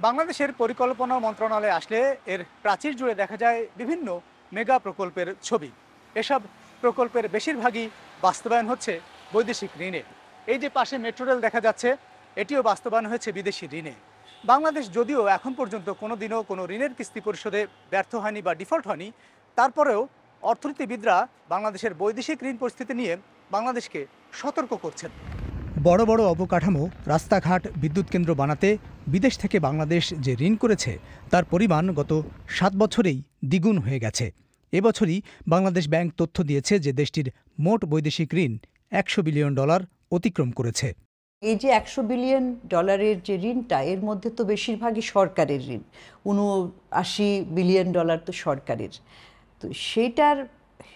বাংলাদেশের পরিকল্পনা মন্ত্রণালয়ে আসলে এর প্রাচীর জুড়ে দেখা যায় বিভিন্ন মেগা প্রকল্পের ছবি। এসব প্রকল্পের বেশিরভাগই বাস্তবায়ন হচ্ছে বৈদেশিক ঋণে। এই যে পাশে মেট্রো রেল দেখা যাচ্ছে, এটিও বাস্তবায়ন হয়েছে বিদেশি ঋণে। বাংলাদেশ যদিও এখন পর্যন্ত কোনোদিনও কোনো ঋণের কিস্তি পরিশোধে ব্যর্থ হয়নি বা ডিফল্ট হয়নি, তারপরেও অর্থনীতিবিদরা বাংলাদেশের বৈদেশিক ঋণ পরিস্থিতি নিয়ে বাংলাদেশকে সতর্ক করছেন। বড় বড় অবকাঠামো, রাস্তাঘাট, বিদ্যুৎ কেন্দ্র বানাতে বিদেশ থেকে বাংলাদেশ যে ঋণ করেছে তার পরিমাণ গত ৭ বছরেই দ্বিগুণ হয়ে গেছে। এবছরই বাংলাদেশ ব্যাংক তথ্য দিয়েছে যে দেশটির মোট বৈদেশিক ঋণ $১০০ বিলিয়ন অতিক্রম করেছে। এই যে $১০০ বিলিয়ন যে ঋণটা, এর মধ্যে তো বেশিরভাগই সরকারের ঋণ। $৭৯ বিলিয়ন তো সরকারের। তো সেইটার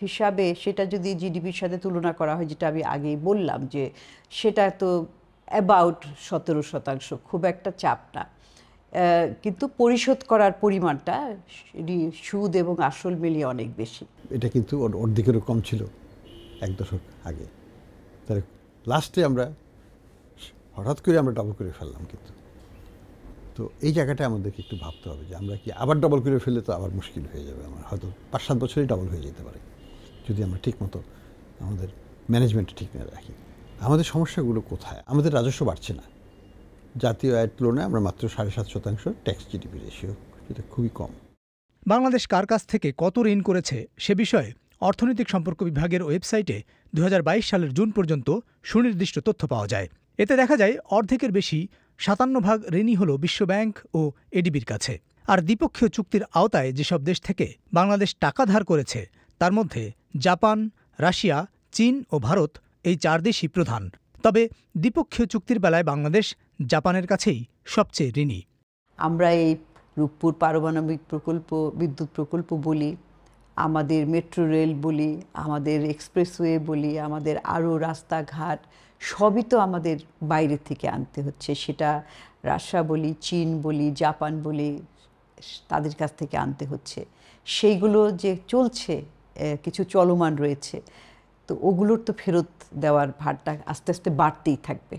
হিসাবে সেটা যদি জিডিপির সাথে তুলনা করা হয়, যেটা আমি আগেই বললাম যে সেটা তো অ্যাবাউট ১৭%, খুব একটা চাপ না। কিন্তু পরিশোধ করার পরিমাণটা সুদ এবং আসল মিলিয়ে অনেক বেশি। এটা কিন্তু অর্ধেকেরও কম ছিল ১ দশক আগে। তাহলে লাস্টে আমরা হঠাৎ করে আমরা ডাবল করে ফেললাম। কিন্তু তো এই জায়গাটা আমাদেরকে একটু ভাবতে হবে যে আমরা কি আবার ডাবল করে ফেললে তো আবার মুশকিল হয়ে যাবে। আমার হয়তো ৫-৭ বছরেই ডাবল হয়ে যেতে পারে যদি আমরা ঠিকমতো আমাদের ম্যানেজমেন্টটা ঠিক না রাখি। আমাদের সমস্যাগুলো কোথায়? আমাদের রাজস্ব বাড়ছে না। জাতীয় আয়ের তুলনায় আমরা মাত্র ৭.৫% ট্যাক্স জিডিপি রেশিও, যেটা খুবই কম। বাংলাদেশ কার কাছ থেকে কত ঋণ করেছে সে বিষয়ে অর্থনৈতিক সম্পর্ক বিভাগের ওয়েবসাইটে ২০২২ সালের জুন পর্যন্ত সুনির্দিষ্ট তথ্য পাওয়া যায়। এতে দেখা যায় অর্ধেকের বেশি ৫৭% ঋণই হল বিশ্বব্যাংক ও এডিবির কাছে। আর দ্বিপক্ষীয় চুক্তির আওতায় যেসব দেশ থেকে বাংলাদেশ টাকা ধার করেছে তার মধ্যে জাপান, রাশিয়া, চীন ও ভারত, এই ৪ দেশই প্রধান। তবে দ্বিপক্ষীয় চুক্তির বেলায় বাংলাদেশ জাপানের কাছেই সবচেয়ে ঋণী। আমরা এই রূপপুর পারমাণবিক প্রকল্প, বিদ্যুৎ প্রকল্প বলি, আমাদের মেট্রো রেল বলি, আমাদের এক্সপ্রেসওয়ে বলি, আমাদের আরও রাস্তাঘাট, সবই তো আমাদের বাইরে থেকে আনতে হচ্ছে। সেটা রাশিয়া বলি, চীন বলি, জাপান বলি, তাদের কাছ থেকে আনতে হচ্ছে। সেইগুলো যে চলছে, কিছু চলমান রয়েছে, তো ওগুলোর তো ফেরত দেওয়ার ভারটা আস্তে আস্তে বাড়তেই থাকবে।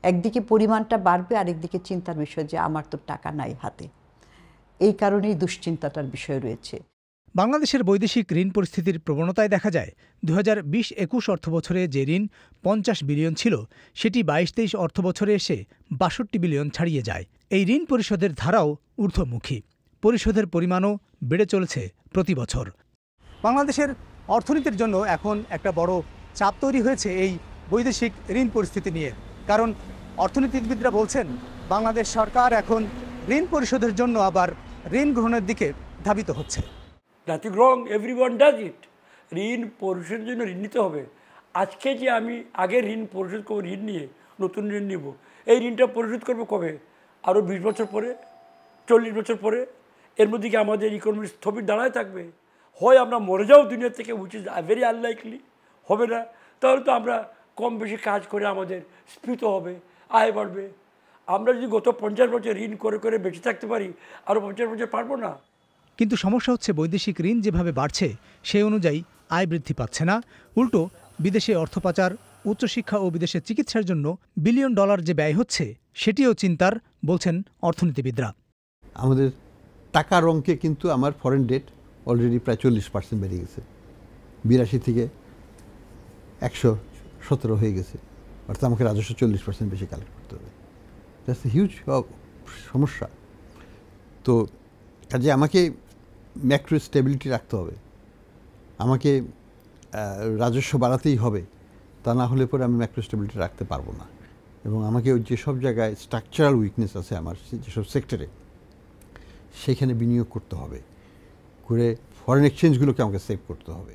একদিকে পরিমাণটা বাড়বে, আরেকদিকে চিন্তার বিষয় যে আমার তো টাকা নাই হাতে। এই কারণেই দুশ্চিন্তাটার বিষয় রয়েছে। বাংলাদেশের বৈদেশিক ঋণ পরিস্থিতির প্রবণতায় দেখা যায় ২০২০-২১ অর্থবছরে যে ঋণ ৫০ বিলিয়ন ছিল সেটি ২২-২৩ অর্থবছরে এসে ৬২ বিলিয়ন ছাড়িয়ে যায়। এই ঋণ পরিশোধের ধারাও ঊর্ধ্বমুখী। পরিশোধের পরিমাণও বেড়ে চলেছে প্রতি বছর। বাংলাদেশের অর্থনীতির জন্য এখন একটা বড় চাপ তৈরি হয়েছে এই বৈদেশিক ঋণ পরিস্থিতি নিয়ে। কারণ অর্থনীতিবিদরা বলছেন বাংলাদেশ সরকার এখন ঋণ পরিশোধের জন্য আবার ঋণ গ্রহণের দিকে ধাবিত হচ্ছে। Nothing wrong, everyone does it. ঋণ পরিশোধের জন্য ঋণ নিতে হবে। আজকে যে আমি আগে ঋণ পরিশোধ করবো, ঋণ নিয়ে নতুন ঋণ নিব, এই ঋণটা পরিশোধ করবো কবে? আরও ২০ বছর পরে, ৪০ বছর পরে? এর মধ্যে কি আমাদের ইকোনমি স্থবির দাঁড়ায় থাকবে? হয় আমরা মরে যাও দুনিয়া থেকে, উইচ ইজ ভেরি আনলাইকলি, হবে না। তাহলে তো আমরা কম বেশি কাজ করে আমাদের স্ফীত হবে, আয় বাড়বে। আমরা যদি গত ৫০ বছর ঋণ করে করে বেঁচে থাকতে পারি, আরও ৫০ বছর পারবো না। কিন্তু সমস্যা হচ্ছে বৈদেশিক ঋণ যেভাবে বাড়ছে সেই অনুযায়ী আয় বৃদ্ধি পাচ্ছে না। উল্টো বিদেশে অর্থ পাচার, উচ্চশিক্ষা ও বিদেশে চিকিৎসার জন্য বিলিয়ন ডলার যে ব্যয় হচ্ছে সেটিও চিন্তার, বলছেন অর্থনীতিবিদরা। আমাদের টাকার অঙ্কে কিন্তু আমার ফরেন ডেট অলরেডি প্রায় ৪০% বেড়ে গেছে। ৮২ থেকে ১১৭ হয়ে গেছে। অর্থাৎ আমাকে রাজস্ব ৪০% বেশি কালেক্ট করতে হবে। দ্যাটস এ হিউজ সমস্যা। তো কাজে আমাকে ম্যাক্রো স্টেবিলিটি রাখতে হবে, আমাকে রাজস্ব বাড়াতেই হবে। তা না হলে পরে আমি ম্যাক্রো স্টেবিলিটি রাখতে পারবো না। এবং আমাকে যেসব জায়গায় স্ট্রাকচারাল উইকনেস আছে আমার যেসব সেক্টরে, সেখানে বিনিয়োগ করতে হবে, করে ফরেন এক্সচেঞ্জগুলোকে আমাকে সেভ করতে হবে।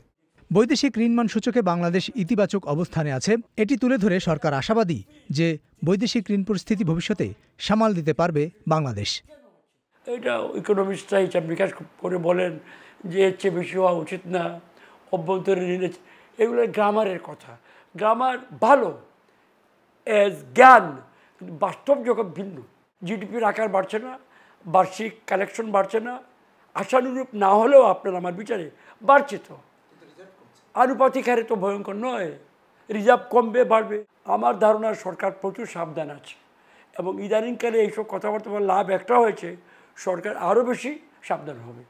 বৈদেশিক ঋণমান সূচকে বাংলাদেশ ইতিবাচক অবস্থানে আছে। এটি তুলে ধরে সরকার আশাবাদী যে বৈদেশিক ঋণ পরিস্থিতি ভবিষ্যতে সামাল দিতে পারবে বাংলাদেশ। এটা ইকোনমিস্টরা হিসাব নিকাশ করে বলেন যে এর চেয়ে বেশি হওয়া উচিত না, অভ্যন্তরীণ ঋণের, এগুলো গ্রামারের কথা। গ্রামার ভালো এজ জ্ঞান, কিন্তু বাস্তব যখন ভিন্ন। জিডিপির আকার বাড়ছে না, বার্ষিক কালেকশন বাড়ছে না, আশানুরূপ না হলেও আপনার আমার বিচারে বাড়ছে। তো আনুপাতিক হারে তো ভয়ঙ্কর নয়, রিজার্ভ কমবে বাড়বে। আমার ধারণা সরকার প্রচুর সাবধান আছে। এবং ইদানিংকালে এইসব কথাবার্তা বলার লাভ একটা হয়েছে, সরকার আরও বেশি সাবধান হবে।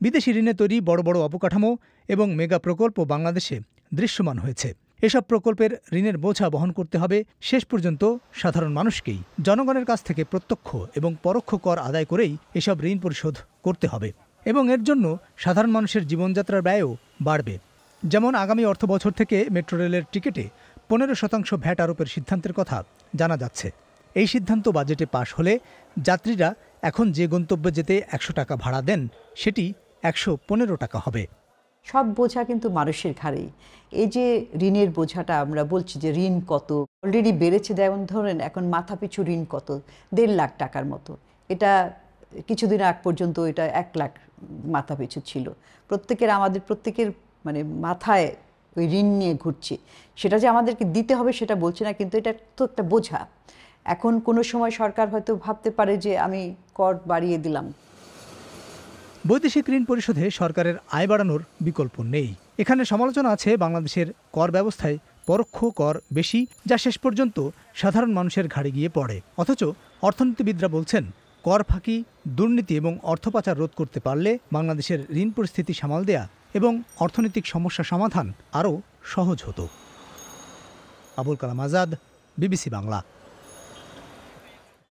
বিদেশি ঋণে তৈরি বড় বড় অবকাঠামো এবং মেগা প্রকল্প বাংলাদেশে দৃশ্যমান হয়েছে। এসব প্রকল্পের ঋণের বোঝা বহন করতে হবে শেষ পর্যন্ত সাধারণ মানুষকেই। জনগণের কাছ থেকে প্রত্যক্ষ এবং পরোক্ষ কর আদায় করেই এসব ঋণ পরিশোধ করতে হবে এবং এর জন্য সাধারণ মানুষের জীবনযাত্রার ব্যয়ও বাড়বে। যেমন আগামী অর্থবছর থেকে মেট্রো রেলের টিকিটে 15% ভ্যাট আরোপের সিদ্ধান্তের কথা জানা যাচ্ছে। এই সিদ্ধান্ত বাজেটে পাশ হলে যাত্রীরা এখন যে গন্তব্যে যেতে 100 টাকা ভাড়া দেন সেটি 115 টাকা হবে। সব বোঝা কিন্তু মানুষের ঘাড়েই। এই যে ঋণের বোঝাটা আমরা বলছি যে ঋণ কত অলরেডি বেড়েছে, যেমন ধরেন এখন মাথাপিছু ঋণ কত, 1.5 লাখ টাকার মতো। এটা কিছুদিন আগ পর্যন্ত এটা 1 লাখ মাথাপিছু ছিল। আমাদের প্রত্যেকের মানে মাথায় ওই ঋণ নিয়ে ঘুরছে। সেটা যে আমাদেরকে দিতে হবে সেটা বলছি না, কিন্তু এটা তো একটা বোঝা। এখন কোনো সময় সরকার হয়তো ভাবতে পারে যে আমি কর বাড়িয়ে দিলাম। বৈদেশিক ঋণ পরিশোধে সরকারের আয় বাড়ানোর বিকল্প নেই। এখানে সমালোচনা আছে বাংলাদেশের কর ব্যবস্থায় পরোক্ষ কর বেশি, যা শেষ পর্যন্ত সাধারণ মানুষের ঘাড়ে গিয়ে পড়ে। অথচ অর্থনীতিবিদরা বলছেন কর ফাঁকি, দুর্নীতি এবং অর্থ পাচার রোধ করতে পারলে বাংলাদেশের ঋণ পরিস্থিতি সামাল দেয়া এবং অর্থনৈতিক সমস্যা সমাধান আরও সহজ হতো। আবুল কালাম আজাদ, বিবিসি বাংলা।